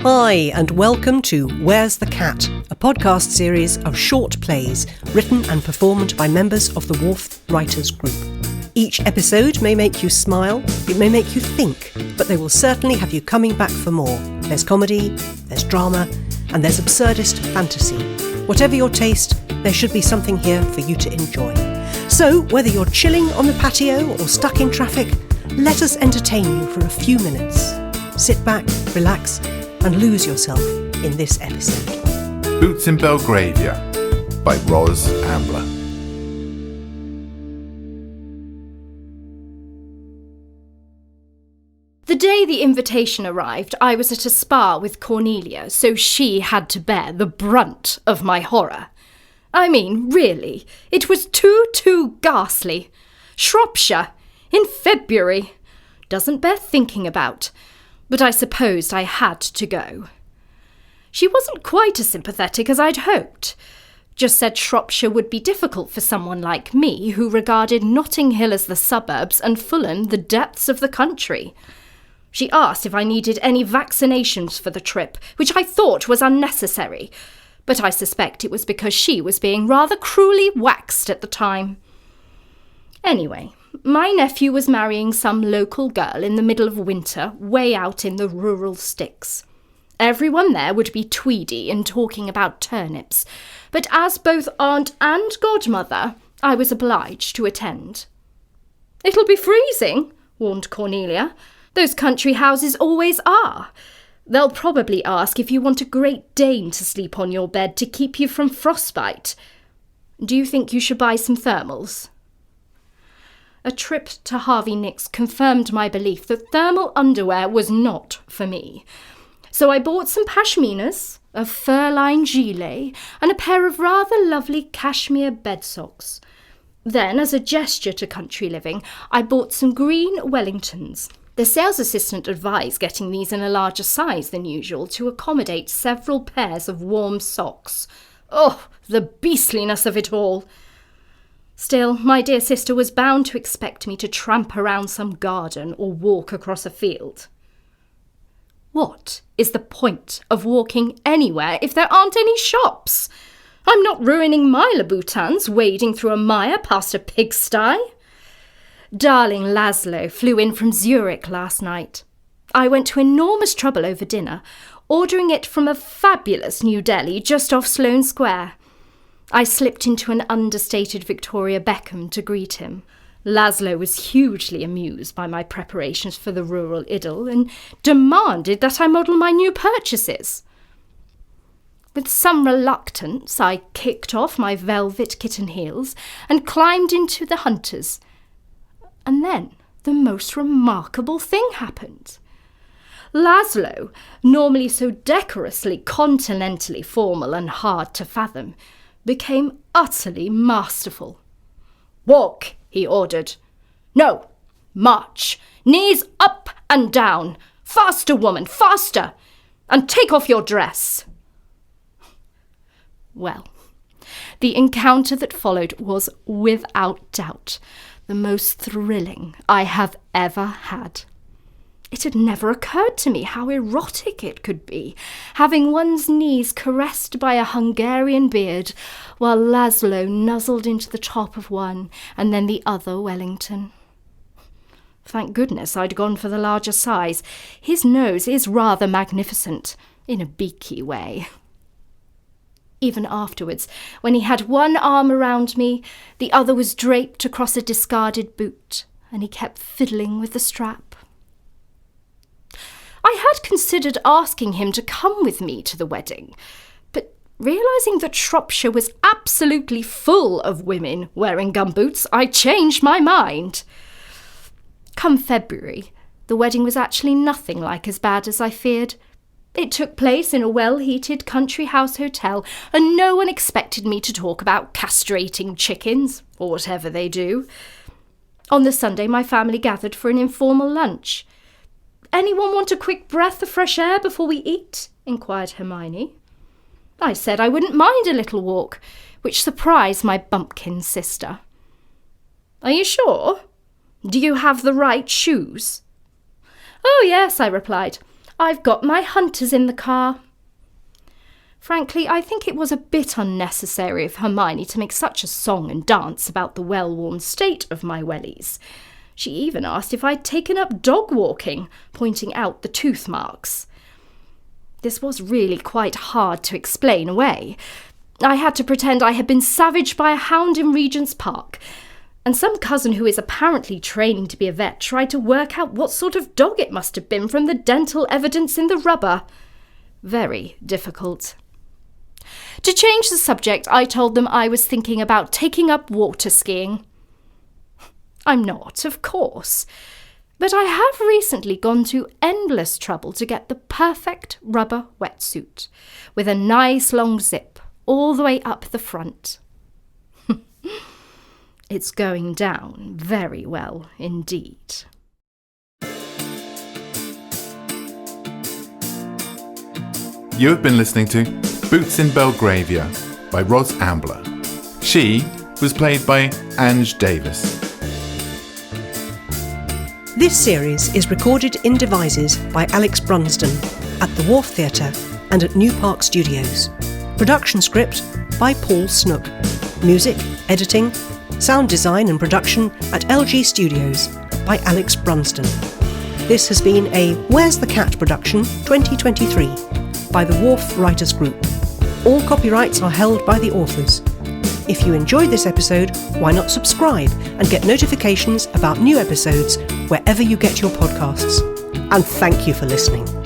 Hi, and welcome to Where's the Cat, a podcast series of short plays written and performed by members of the Wharf Writers Group. Each episode may make you smile, it may make you think, but they will certainly have you coming back for more. There's comedy, there's drama, and there's absurdist fantasy. Whatever your taste, there should be something here for you to enjoy. So, whether you're chilling on the patio or stuck in traffic, let us entertain you for a few minutes. Sit back, relax, and lose yourself in this episode. Boots in Belgravia by Rosalind Ambler. The day the invitation arrived, I was at a spa with Cornelia, so she had to bear the brunt of my horror. I mean, really, it was too ghastly. Shropshire, in February. Doesn't bear thinking about. But I supposed I had to go. She wasn't quite as sympathetic as I'd hoped. Just said Shropshire would be difficult for someone like me who regarded Notting Hill as the suburbs and Fulham the depths of the country. She asked if I needed any vaccinations for the trip, which I thought was unnecessary, but I suspect it was because she was being rather cruelly waxed at the time. Anyway, my nephew was marrying some local girl in the middle of winter, way out in the rural sticks. Everyone there would be tweedy and talking about turnips, but as both aunt and godmother, I was obliged to attend. "It'll be freezing," warned Cornelia. "Those country houses always are. They'll probably ask if you want a Great Dane to sleep on your bed to keep you from frostbite. Do you think you should buy some thermals?" A trip to Harvey Nicks confirmed my belief that thermal underwear was not for me. So I bought some pashminas, a fur-lined gilet, and a pair of rather lovely cashmere bed socks. Then, as a gesture to country living, I bought some green Wellingtons. The sales assistant advised getting these in a larger size than usual to accommodate several pairs of warm socks. Oh, the beastliness of it all! Still, my dear sister was bound to expect me to tramp around some garden or walk across a field. What is the point of walking anywhere if there aren't any shops? I'm not ruining my Louboutins wading through a mire past a pigsty. Darling Laszlo flew in from Zurich last night. I went to enormous trouble over dinner, ordering it from a fabulous new deli just off Sloane Square. I slipped into an understated Victoria Beckham to greet him. Laszlo was hugely amused by my preparations for the rural idyll and demanded that I model my new purchases. With some reluctance, I kicked off my velvet kitten heels and climbed into the Hunters. And then the most remarkable thing happened. Laszlo, normally so decorously continentally formal and hard to fathom, became utterly masterful. "Walk," he ordered. "No, march. Knees up and down. Faster, woman, faster. And take off your dress." Well, the encounter that followed was, without doubt, the most thrilling I have ever had. It had never occurred to me how erotic it could be, having one's knees caressed by a Hungarian beard, while Laszlo nuzzled into the top of one and then the other Wellington. Thank goodness I'd gone for the larger size. His nose is rather magnificent, in a beaky way. Even afterwards, when he had one arm around me, the other was draped across a discarded boot, and he kept fiddling with the strap. I had considered asking him to come with me to the wedding, but realising that Shropshire was absolutely full of women wearing gumboots, I changed my mind. Come February, the wedding was actually nothing like as bad as I feared. It took place in a well-heated country house hotel, and no one expected me to talk about castrating chickens, or whatever they do. On the Sunday, my family gathered for an informal lunch. "Anyone want a quick breath of fresh air before we eat?" inquired Hermione. I said I wouldn't mind a little walk, which surprised my bumpkin sister. "Are you sure? Do you have the right shoes?" "Oh, yes," I replied. I've got my hunters in the car." Frankly, I think it was a bit unnecessary of Hermione to make such a song and dance about the well-worn state of my wellies. She even asked if I'd taken up dog walking, pointing out the tooth marks. This was really quite hard to explain away. I had to pretend I had been savaged by a hound in Regent's Park, and some cousin who is apparently training to be a vet tried to work out what sort of dog it must have been from the dental evidence in the rubber. Very difficult. To change the subject, I told them I was thinking about taking up water skiing. I'm not, of course, but I have recently gone to endless trouble to get the perfect rubber wetsuit, with a nice long zip all the way up the front. It's going down very well indeed. You have been listening to Boots in Belgravia by Rosalind Ambler. She was played by Ange Davis. This series is recorded in Devizes by Alex Brunsden at the Wharf Theatre and at New Park Studios. Production script by Paul Snook. Music, editing, sound design and production at LG Studios by Alex Brunsden. This has been a Where's the Cat production 2023 by the Wharf Writers Group. All copyrights are held by the authors. If you enjoyed this episode, why not subscribe and get notifications about new episodes wherever you get your podcasts. And thank you for listening.